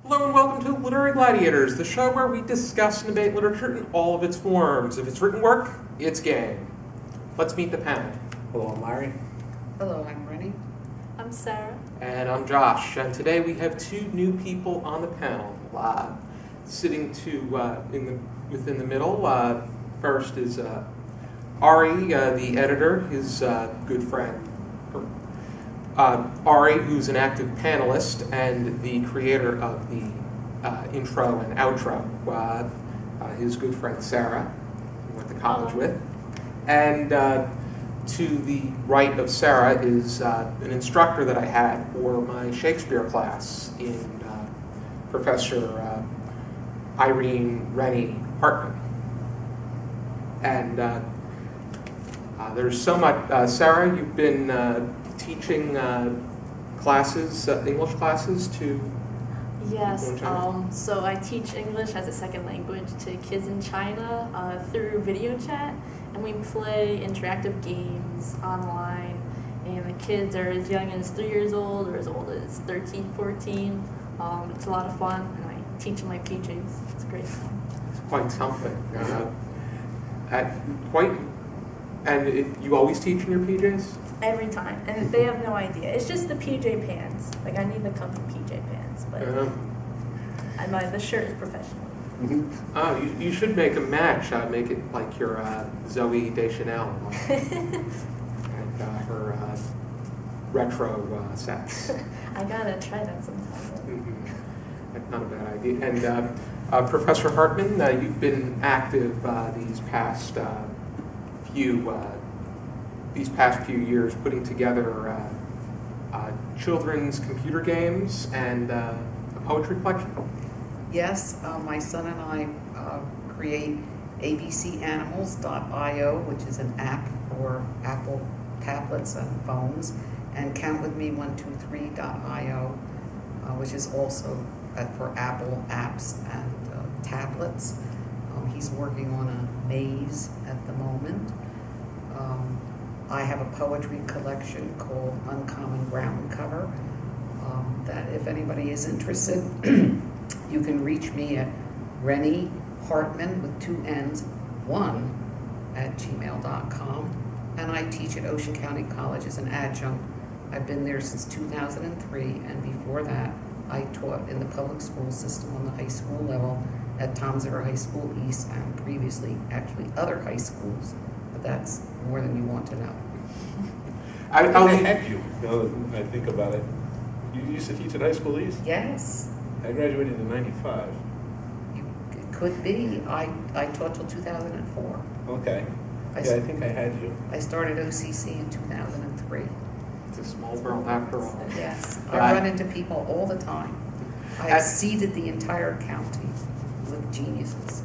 Hello and welcome to Literary Gladiators, the show where we discuss and debate literature in all of its forms. If it's written work, it's game. Let's meet the panel. Hello, I'm Larry. Hello, I'm Renny. I'm Sara. And I'm Josh. And today we have two new people on the panel. Sitting within the middle. First is Ari, the editor, his good friend. Ari, who's an active panelist and the creator of the intro and outro, his good friend Sara, who went to college with. And to the right of Sara is an instructor that I had for my Shakespeare class in Professor Irene Renny Hartmann. And there's so much. Sara, you've been teaching classes, English classes to Yes, people in China? so I teach English as a second language to kids in China through video chat, and we play interactive games online, and the kids are as young as 3 years old or as old as 13, 14. It's a lot of fun, and I teach in my PJs. It's great fun. It's quite something. You always teach in your PJs? Every time, and they have no idea. It's just the PJ pants. Like, I need the comfy PJ pants, but the shirt is professional. Oh, you should make a match. Make it like your Zoe Deschanel and her retro sets. I gotta try that sometime. That's not a bad idea. And Professor Hartmann, you've been active these past few years putting together children's computer games and a poetry collection. Yes, my son and I create abcanimals.io, which is an app for Apple tablets and phones, and countwithme123.io, which is also for Apple apps and tablets. He's working on a maze at the moment. I have a poetry collection called Uncommon Ground Cover that if anybody is interested, you can reach me at Renny Hartmann with 2 N's, 1 @gmail.com. And I teach at Ocean County College as an adjunct. I've been there since 2003, and before that, I taught in the public school system on the high school level at Tom Zero High School East, and previously actually other high schools, but that's more than you want to know. I had you. Now that I think about it, you used to teach at High School East? Yes, I graduated in '95. it could be. I taught till 2004. Okay. I think I had you. I started OCC in 2003. It's a small world after all. Yes, I run into people all the time. I have seeded the entire county with geniuses.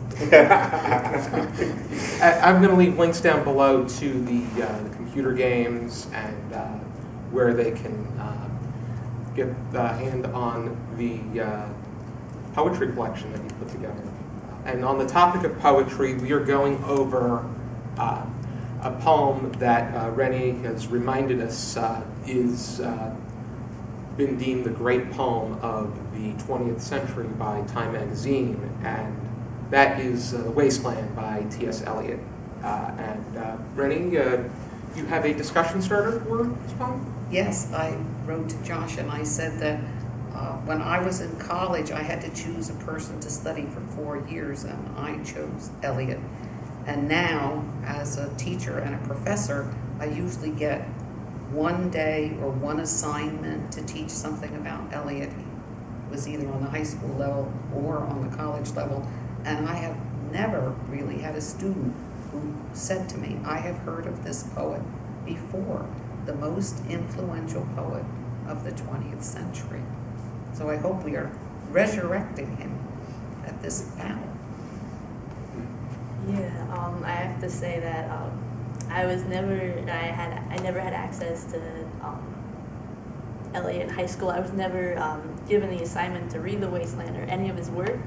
I'm going to leave links down below to the computer games and where they can get the hand on the poetry collection that you put together. And on the topic of poetry, we are going over a poem that Renny has reminded us is been deemed the great poem of the 20th century by Time magazine, and that is The Wasteland by T.S. Eliot. Renny, you have a discussion starter for this poem? Yes, I wrote to Josh and I said that when I was in college, I had to choose a person to study for 4 years, and I chose Eliot. And now, as a teacher and a professor, I usually get 1 day or 1 assignment to teach something about Eliot. It was either on the high school level or on the college level. And I have never really had a student who said to me, I have heard of this poet before, the most influential poet of the 20th century. So I hope we are resurrecting him at this panel. Yeah, I have to say that I never had access to Eliot in high school. I was never given the assignment to read The Wasteland or any of his work.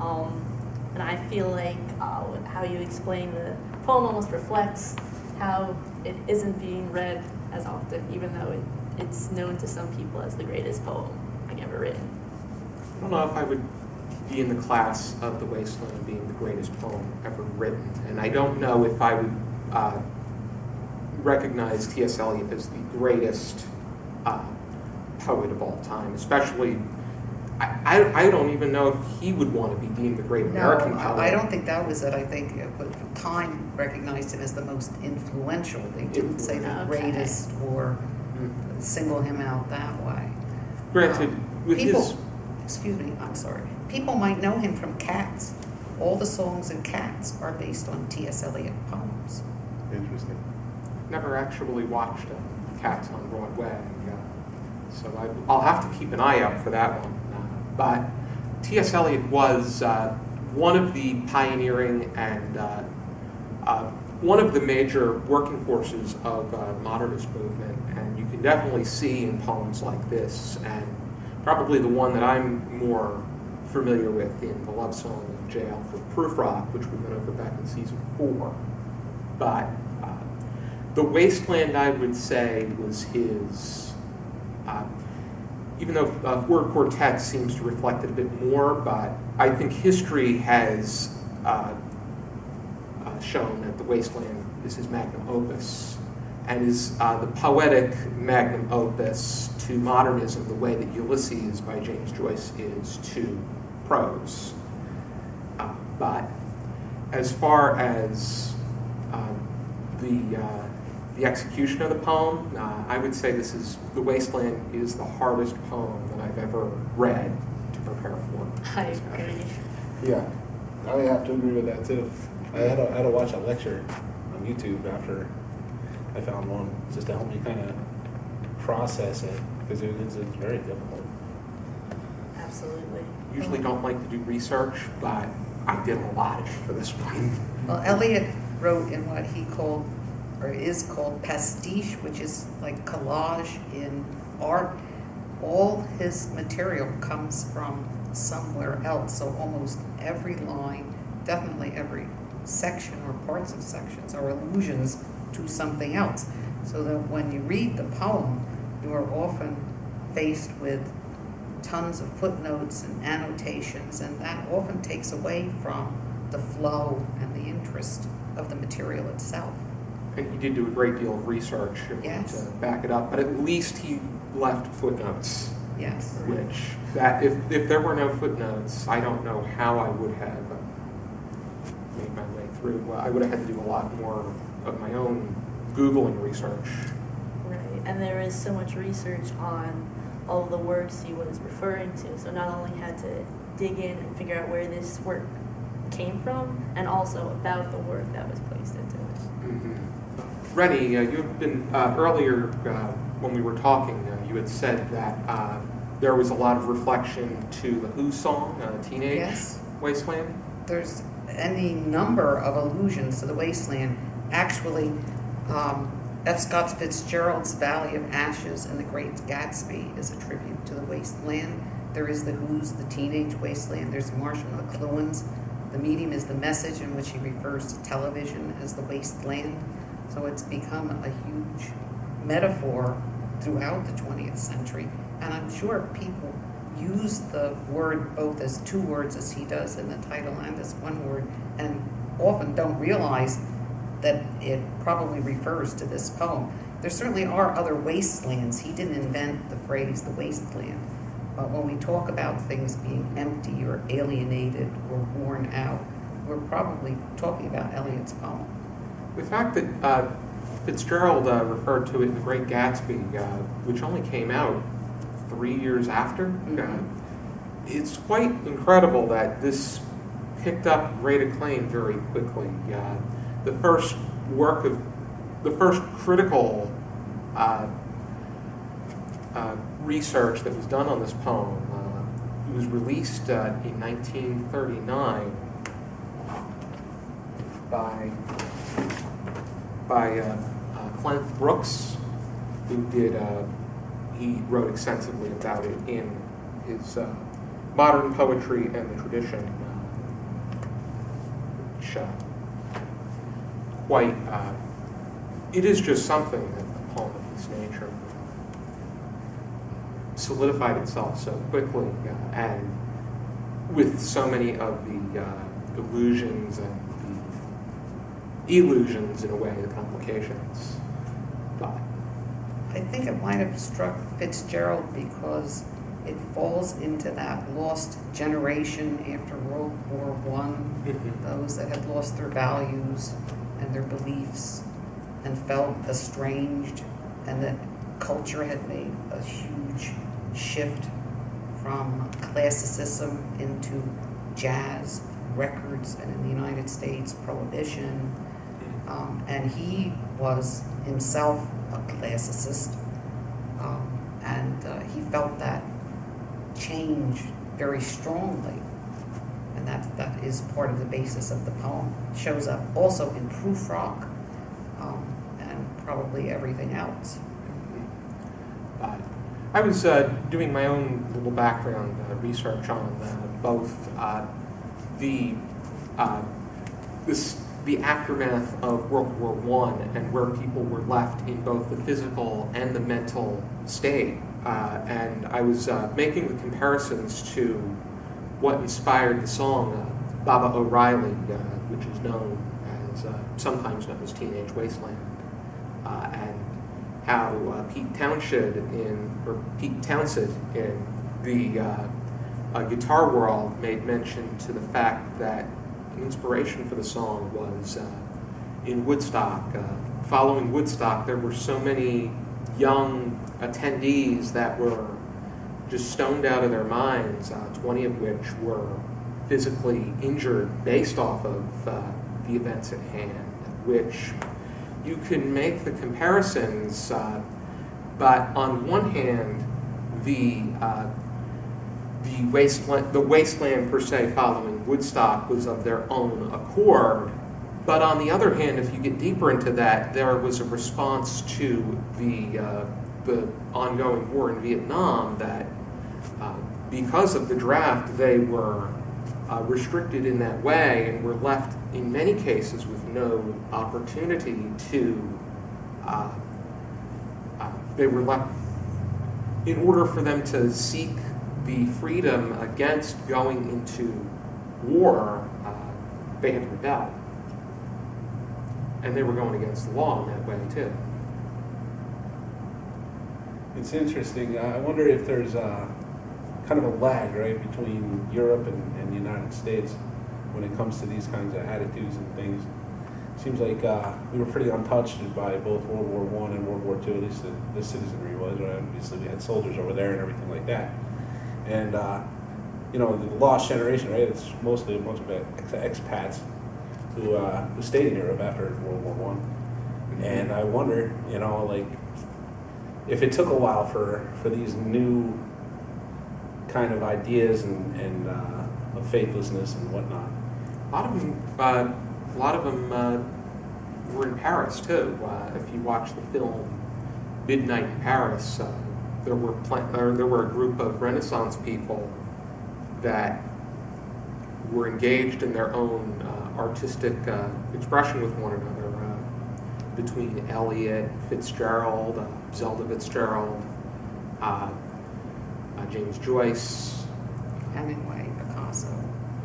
And I feel like how you explain the poem almost reflects how it isn't being read as often, even though it's known to some people as the greatest poem like ever written. I don't know if I would be in the class of The Wasteland being the greatest poem ever written, and I don't know if I would recognize T.S. Eliot as the greatest poet of all time, especially, I don't even know if he would want to be deemed the great American poet. I don't think that was it. I think Time recognized him as the most influential. They didn't say the greatest or single him out that way. Granted, with his... Excuse me, I'm sorry. People might know him from Cats. All the songs in Cats are based on T.S. Eliot poems. Interesting. Never actually watched Cats on Broadway, so I'll have to keep an eye out for that one. But T.S. Eliot was one of the pioneering and one of the major working forces of modernist movement, and you can definitely see in poems like this, and probably the one that I'm more familiar with in the love song of Jail for Proof Rock, which we went over back in season 4. But The Wasteland, I would say, was his, even though Word Quartet seems to reflect it a bit more, but I think history has shown that The Wasteland is his magnum opus, and is the poetic magnum opus to modernism the way that Ulysses by James Joyce is to prose. But as far as the execution of the poem, I would say The Wasteland is the hardest poem that I've ever read to prepare for. I agree. Yeah, I would have to agree with that too. I had to watch a lecture on YouTube after I found one, just to help me kind of process it, because it's very difficult. Absolutely. Usually don't like to do research, but I did a lot for this one. Well, Eliot wrote in what he called, or is called, pastiche, which is like collage in art. All his material comes from somewhere else, so almost every line, definitely every section or parts of sections are allusions to something else. So that when you read the poem, you are often faced with tons of footnotes and annotations, and that often takes away from the flow and the interest of the material itself. And he did do a great deal of research Yes. to back it up, but at least he left footnotes. Yes. Which, that if there were no footnotes, I don't know how I would have made my way through. Well, I would have had to do a lot more of my own Googling research. Right, and there is so much research on all of the works he was referring to, so not only had to dig in and figure out where this work came from, and also about the work that was placed into it. Mm-hmm. Renny, you've been, earlier when we were talking, you had said that there was a lot of reflection to the Who song, Teenage Yes. Wasteland. There's any number of allusions to the wasteland. Actually, F. Scott Fitzgerald's Valley of Ashes and The Great Gatsby is a tribute to the wasteland. There is the Who's The Teenage Wasteland. There's Marshall McLuhan's The Medium is the Message, in which he refers to television as the wasteland. So it's become a huge metaphor throughout the 20th century. And I'm sure people use the word both as two words, as he does in the title, and as one word, and often don't realize that it probably refers to this poem. There certainly are other wastelands. He didn't invent the phrase the wasteland. But when we talk about things being empty or alienated or worn out, we're probably talking about Eliot's poem. The fact that Fitzgerald referred to it in The Great Gatsby, which only came out 3 years after, it's quite incredible that this picked up great acclaim very quickly. The first critical research that was done on this poem was released in 1939 by Clent Brooks, who he wrote extensively about it in his Modern Poetry and the Tradition, which it is just something that a poem of this nature solidified itself so quickly, and with so many of the illusions and the illusions, in a way, the complications. But I think it might have struck Fitzgerald because it falls into that lost generation after World War I, those that had lost their values and their beliefs and felt estranged, and that culture had made a huge shift from classicism into jazz records, and in the United States, prohibition. And he was himself a classicist, and he felt that change very strongly, and that is part of the basis of the poem. It shows up also in proof rock, and probably everything else. I was doing my own little background research on both the aftermath of World War I and where people were left in both the physical and the mental state. And I was making the comparisons to what inspired the song Baba O'Reilly, which is known as, sometimes known as Teenage Wasteland, and how Pete Townshend in the guitar world made mention to the fact that an inspiration for the song was in Woodstock. Following Woodstock, there were so many young attendees that were just stoned out of their minds, 20 of which were physically injured based off of the events at hand, which you can make the comparisons, but on one hand, the wasteland per se following Woodstock was of their own accord, but on the other hand, if you get deeper into that, there was a response to the ongoing war in Vietnam that because of the draft, they were restricted in that way and were left in many cases with no opportunity to, they were left, in order for them to seek the freedom against going into war, they had to rebel. And they were going against the law in that way too. It's interesting. I wonder if there's kind of a lag, right, between Europe and the United States when it comes to these kinds of attitudes and things. It seems like we were pretty untouched by both World War I and World War II, at least the citizenry was. Right? Obviously, we had soldiers over there and everything like that. And, the lost generation, right, it's mostly a bunch of expats who stayed in Europe after World War I. And I wonder, if it took a while for these new kind of ideas and of faithlessness and whatnot. A lot of them were in Paris too. If you watch the film Midnight in Paris, there were a group of Renaissance people that were engaged in their own artistic expression with one another. Between Eliot, Fitzgerald, Zelda Fitzgerald, James Joyce, Hemingway, Picasso,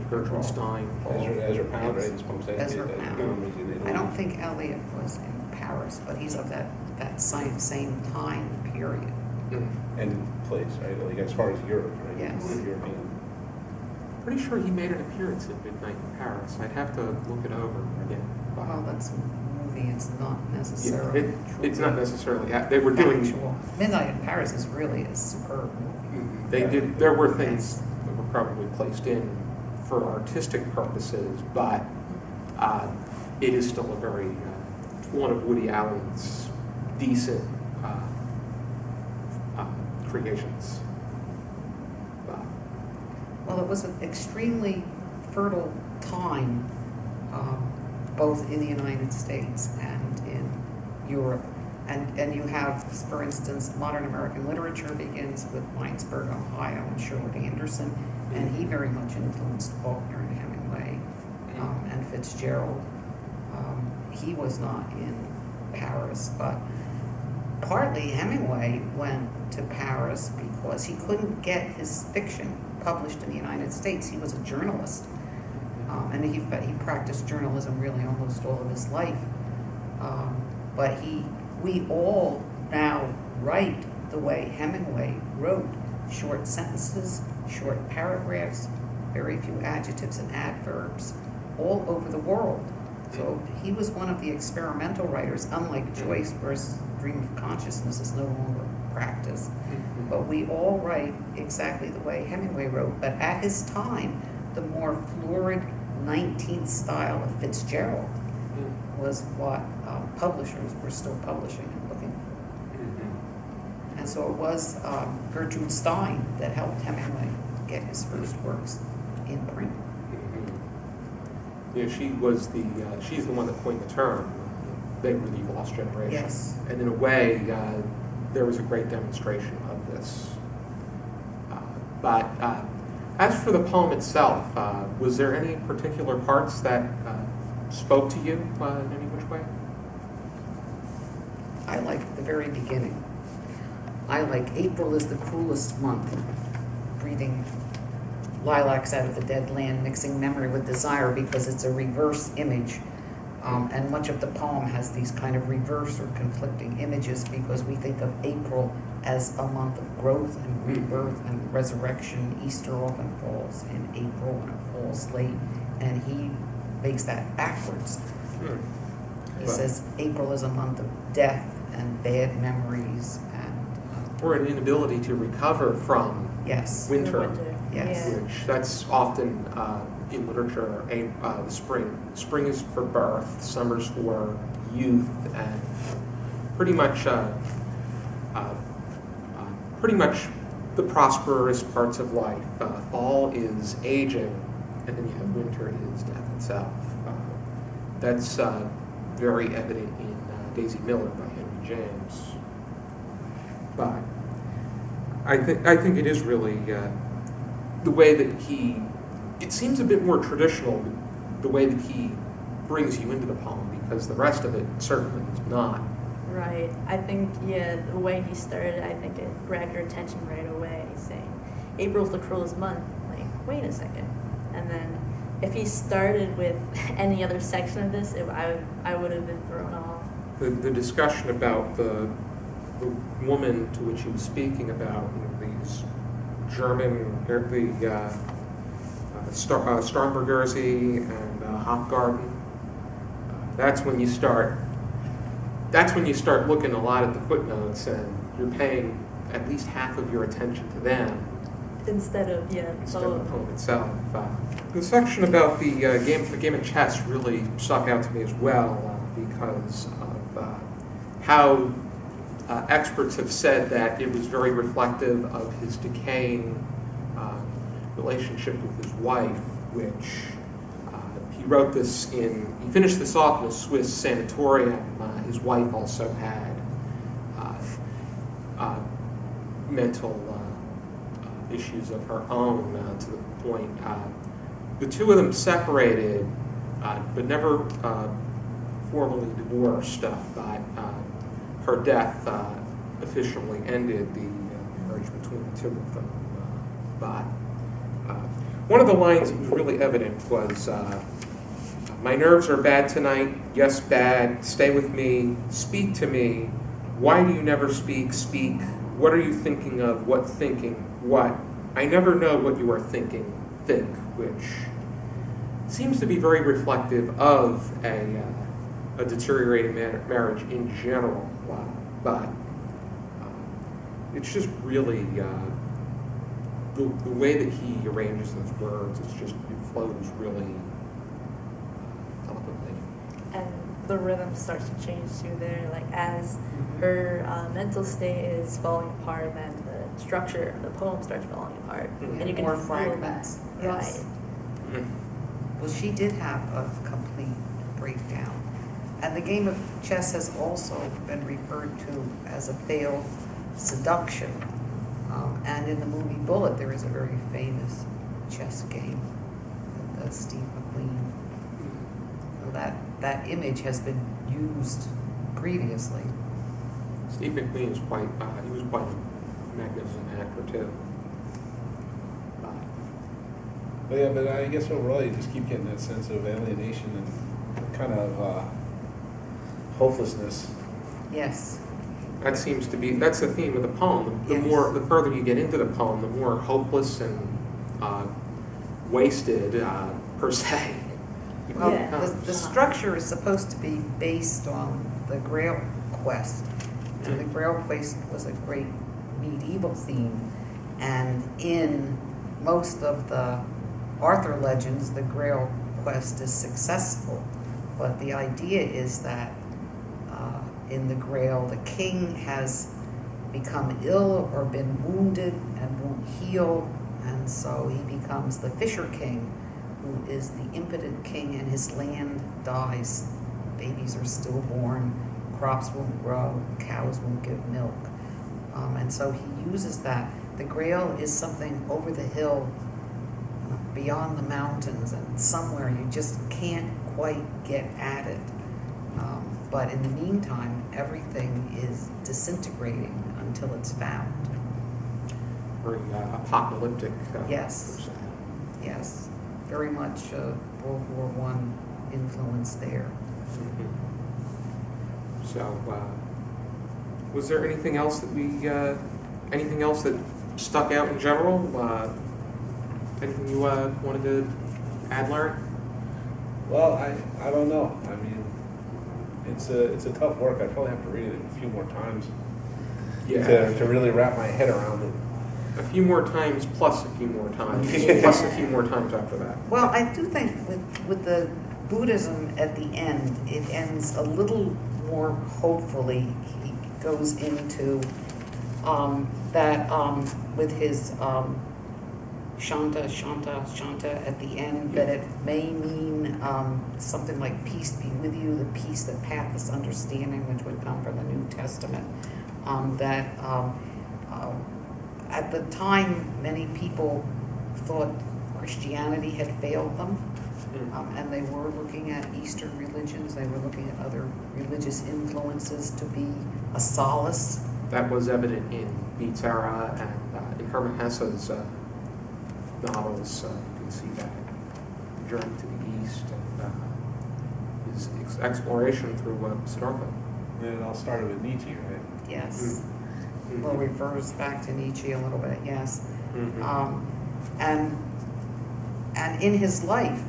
Gertrude Stein. Ezra Pound, right? Ezra Pound. I don't think Eliot was in Paris, but he's of that same time period. And place, right? Like as far as Europe, right? Yes. European. Pretty sure he made an appearance at Midnight in Paris. I'd have to look it over again. Well, that's a movie. It's not necessarily It's not necessarily. They were doing. factual. Midnight in Paris is really a superb movie. They did. There were things that were probably placed in for artistic purposes, but it is still a very one of Woody Allen's decent creations. Well, it was an extremely fertile time, both in the United States and in Europe. And you have, for instance, modern American literature begins with Winesburg, Ohio, and Sherwood Anderson, and he very much influenced Faulkner and Hemingway and Fitzgerald. He was not in Paris, but partly Hemingway went to Paris because he couldn't get his fiction published in the United States. He was a journalist, and he practiced journalism really almost all of his life. But we all now write the way Hemingway wrote: short sentences, short paragraphs, very few adjectives and adverbs, all over the world. So he was one of the experimental writers, unlike Joyce, where stream of consciousness is no longer practiced. But we all write exactly the way Hemingway wrote. But at his time, the more florid 19th style of Fitzgerald was what publishers were still publishing and looking for. And so it was Gertrude Stein that helped Hemingway get his first works in print. Yeah, she's the one that coined the term. They were the lost generation. Yes. And in a way, there was a great demonstration of this. But as for the poem itself, was there any particular parts that spoke to you in any which way? I like the very beginning. I like April is the cruelest month, breathing lilacs out of the dead land, mixing memory with desire, because it's a reverse image. And much of the poem has these kind of reverse or conflicting images, because we think of April as a month of growth and rebirth and resurrection. Easter often falls in April and it falls late, and he makes that backwards. He says April is a month of death and bad memories and or an inability to recover from yes, winter. yes, Yeah. Which that's often in literature, the spring. Spring is for birth, summer's for youth, and pretty much the prosperous parts of life. Fall is aging, and then you have winter is death itself. That's very evident in Daisy Miller by Henry James. But I think it is really the way that it seems a bit more traditional, the way that he brings you into the poem, because the rest of it certainly is not. Right. I think, yeah, the way he started, I think it grabbed your attention right away, saying, April's the cruelest month. Like, wait a second. And then if he started with any other section of this, I would have been thrown off. The discussion about the woman to which he was speaking about, these German, Starnbergersee and Hofgarten. That's when you start looking a lot at the footnotes, and you're paying at least half of your attention to them Instead of the poem itself. The section about the game of chess really stuck out to me as well, because of how experts have said that it was very reflective of his decaying relationship with his wife, which he finished this off in a Swiss sanatorium. His wife also had mental issues of her own, to the point the two of them separated, but never formally divorced. But her death officially ended the marriage between the two of them. But one of the lines that was really evident was, my nerves are bad tonight, yes bad, stay with me, speak to me, why do you never speak, speak, what are you thinking of, what thinking, what, I never know what you are thinking, think, which seems to be very reflective of a deteriorating marriage in general, but it's just really the way that he arranges those words. It flows really eloquently. And the rhythm starts to change too there, like as her mental state is falling apart, then the structure of the poem starts falling apart. And you can more feel fragments. that. Yes. Right. Well, she did have a complete breakdown. And the game of chess has also been referred to as a failed seduction. And in the movie Bullet, there is a very famous chess game with Steve McQueen. So that image has been used previously. Steve McQueen is quite a magnificent actor too. But yeah, but I guess overall you just keep getting that sense of alienation and kind of hopelessness. Yes. That's the theme of the poem. The further you get into the poem, the more hopeless and wasted, per se. Well, Yeah. the structure is supposed to be based on the Grail quest. And the Grail quest was a great medieval theme. And in most of the Arthur legends, the Grail quest is successful. But the idea is that in the Grail, the king has become ill or been wounded and won't heal. And so he becomes the Fisher King, who is the impotent king, and his land dies. Babies are stillborn, crops won't grow, cows won't give milk. And so he uses that. The Grail is something over the hill, beyond the mountains, and somewhere you just can't quite get at it. But in the meantime, everything is disintegrating until it's found. Very apocalyptic. Yes. per se. Yes, very much World War I influence there. Mhm. So, was there anything else that anything else that stuck out in general? Anything you wanted to add, Larry? Well, I don't know. I mean, it's a tough work. I probably have to read it a few more times to really wrap my head around it. A few more times, plus a few more times, plus a few more times after that. Well, I do think with the Buddhism at the end, it ends a little more hopefully. He goes into that with his Shanta at the end, that it may mean something like peace be with you, the peace that passeth understanding, which would come from the New Testament. At the time, many people thought Christianity had failed them, and they were looking at Eastern religions, they were looking at other religious influences to be a solace. That was evident in Sara and in Hermann Hesse's novels. You can see that journey to the East and his exploration through Siddhartha. And it all started with Nietzsche, right? Yes. Mhm. Well, refers back to Nietzsche a little bit, yes. Mhm. And in his life,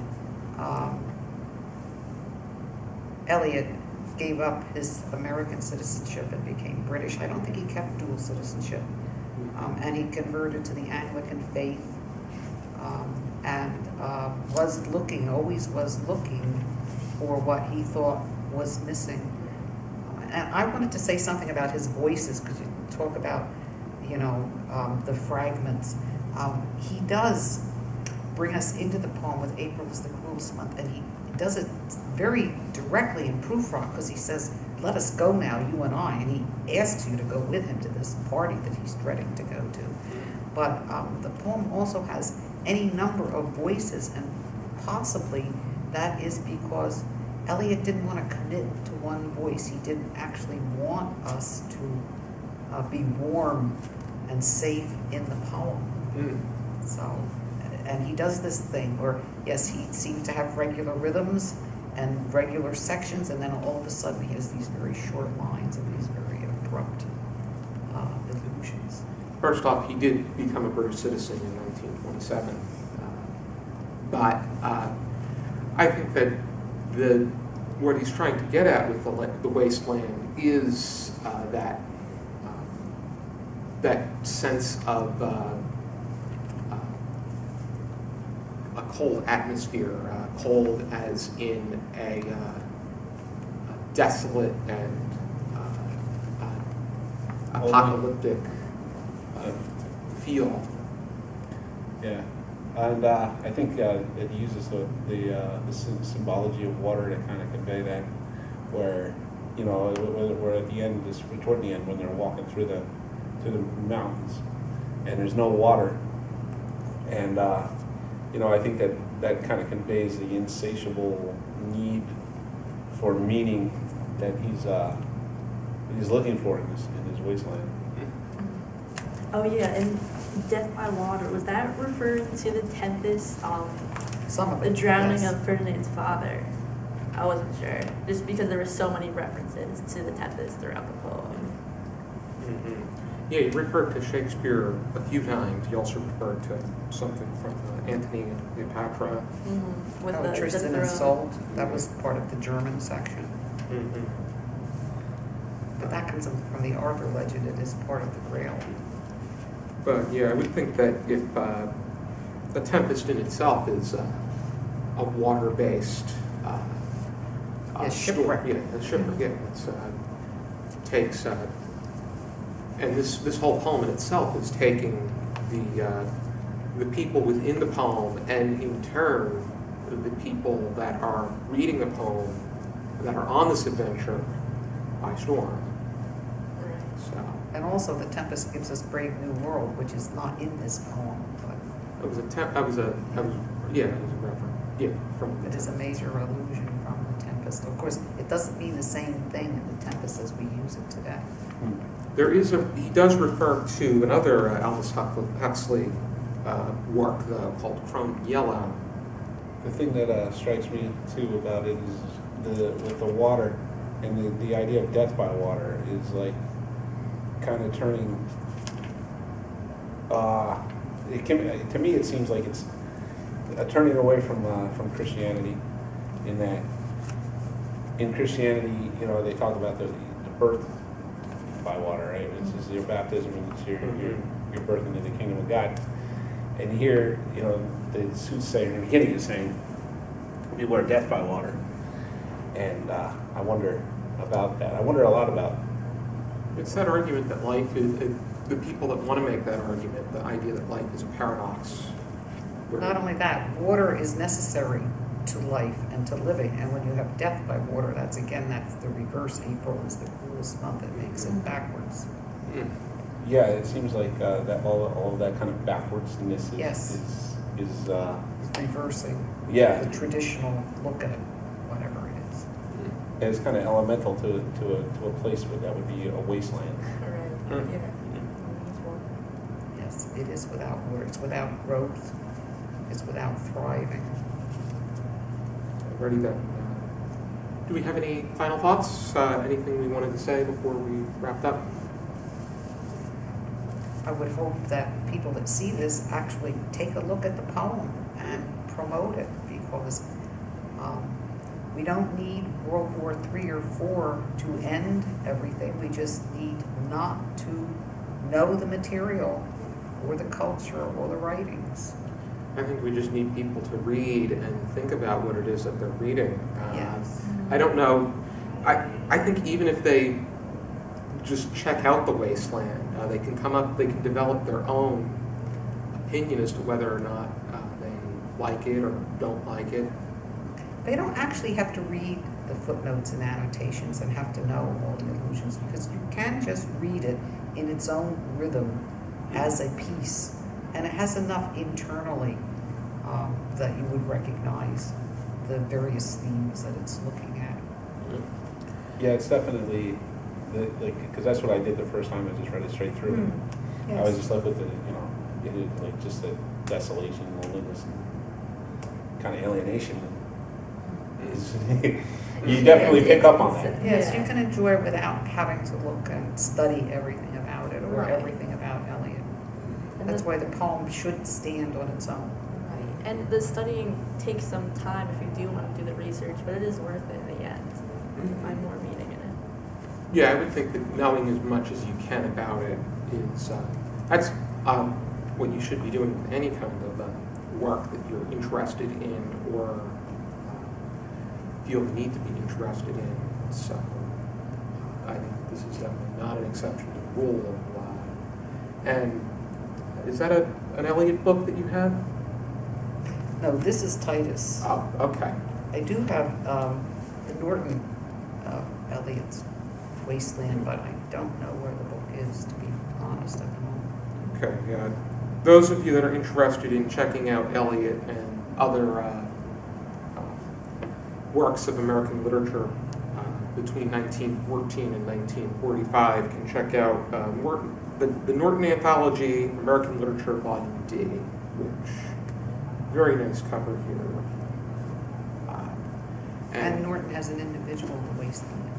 Eliot gave up his American citizenship and became British. I don't think he kept dual citizenship. And he converted to the Anglican faith, and always was looking for what he thought was missing. And I wanted to say something about his voices, because you talk about, the fragments. He does bring us into the poem with April is the cruelest month, and he does it very directly in Prufrock, because he says, let us go now, you and I, and he asks you to go with him to this party that he's dreading to go to. But the poem also has any number of voices, and possibly that is because Eliot didn't want to commit to one voice. He didn't actually want us to be warm and safe in the poem. So, and he does this thing where, yes, he seems to have regular rhythms and regular sections, and then all of a sudden he has these very short lines and these very abrupt allusions. First off, he did become a British citizen in 1927, but I think that what he's trying to get at with the wasteland is that sense of a cold atmosphere, cold as in a desolate and apocalyptic feel. Yeah, and I think it uses the symbology of water to kind of convey that, where where at the end, toward the end, when they're walking through the mountains, and there's no water, and I think that kind of conveys the insatiable need for meaning that he's looking for in his wasteland. Oh yeah, and Death by water, was that referring to the Tempest, Some of the it, drowning yes. of Ferdinand's father? I wasn't sure, just because there were so many references to the Tempest throughout the poem. Mhm. Yeah, he referred to Shakespeare a few times. He also referred to something from Antony and Cleopatra. With Oh, Tristan and throne. Isolde, that was part of the German section. Mhm. But that comes from the Arthur legend, it is part of the Grail. But yeah, I would think that if the Tempest in itself is a water-based Yeah, shipwreck. Yeah, a shipwreck. Yeah, it's, takes and this whole poem in itself is taking the people within the poem, and in turn the people that are reading the poem that are on this adventure by storm. So And also, the Tempest gives us Brave New World, which is not in this poem, but it was yeah, it was a reference. Yeah, from it is a major allusion from the Tempest. Of course, it doesn't mean the same thing in the Tempest as we use it today. He does refer to another Aldous Huxley work called Chrome Yellow. The thing that strikes me too about it is with the water and the idea of death by water is like kind of turning. To me, it seems like it's a turning away from Christianity, in that in Christianity, they talk about the birth by water, right? It's your baptism, and it's your birth into the kingdom of God. And here, the soothsayer in the beginning is saying, "Beware death by water." And I wonder about that. I wonder a lot about. It's that argument that life is, the people that want to make that argument, the idea that life is a paradox. Not only that, water is necessary to life and to living, and when you have death by water, that's the reverse. April is the coolest month, it makes it backwards. Mm. Yeah, it seems like that all of that kind of backwardsness is Yes. is It's reversing yeah, the traditional look at it, whatever it is. and it's kind of elemental to a place where that would be a wasteland. Right. Mm. Yeah. Yes, it is without water, it's without growth, it's without thriving. Ready then. Do we have any final thoughts? Anything we wanted to say before we wrapped up? I would hope that people that see this actually take a look at the poem and promote it, because we don't need World War III or IV to end everything. We just need not to know the material or the culture or the writings. I think we just need people to read and think about what it is that they're reading. Yes. I don't know. I think even if they just check out the wasteland, they can develop their own opinion as to whether or not they like it or don't like it. They don't actually have to read the footnotes and annotations and have to know all the allusions, because you can just read it in its own rhythm as a piece, and it has enough internally that you would recognize the various themes that it's looking at. Yeah, it's definitely because that's what I did the first time. I just read it straight through. Yes. I was just left with just the desolation, loneliness, and kind of alienation. You definitely pick up on that. Yes, Yeah. you can enjoy it without having to look and study everything about it or Right. everything about Eliot. And That's why the poem should stand on its own. Right. And the studying takes some time if you do want to do the research, but it is worth it in the end. You can find more meaning in it. Yeah, I would think that knowing as much as you can about it is that's what you should be doing with any kind of work that you're interested in or feel the need to be interested in. So I think this is definitely not an exception to the rule. And is that an Eliot book that you have? No, this is Titus. Oh, okay. I do have the Norton Eliot's Wasteland, but I don't know where the book is, to be honest, at the moment. Okay, yeah. Those of you that are interested in checking out Eliot and other works of American literature between 1914 and 1945 can check out the Norton Anthology, American Literature, Volume D, which, very nice cover here. And Norton has an individual in the wasteland.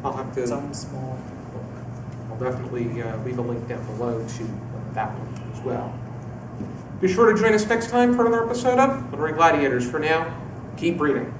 I'll have Its to, own small book. I'll definitely leave a link down below to that one as well. Be sure to join us next time for another episode of Literary Gladiators. For now, keep reading.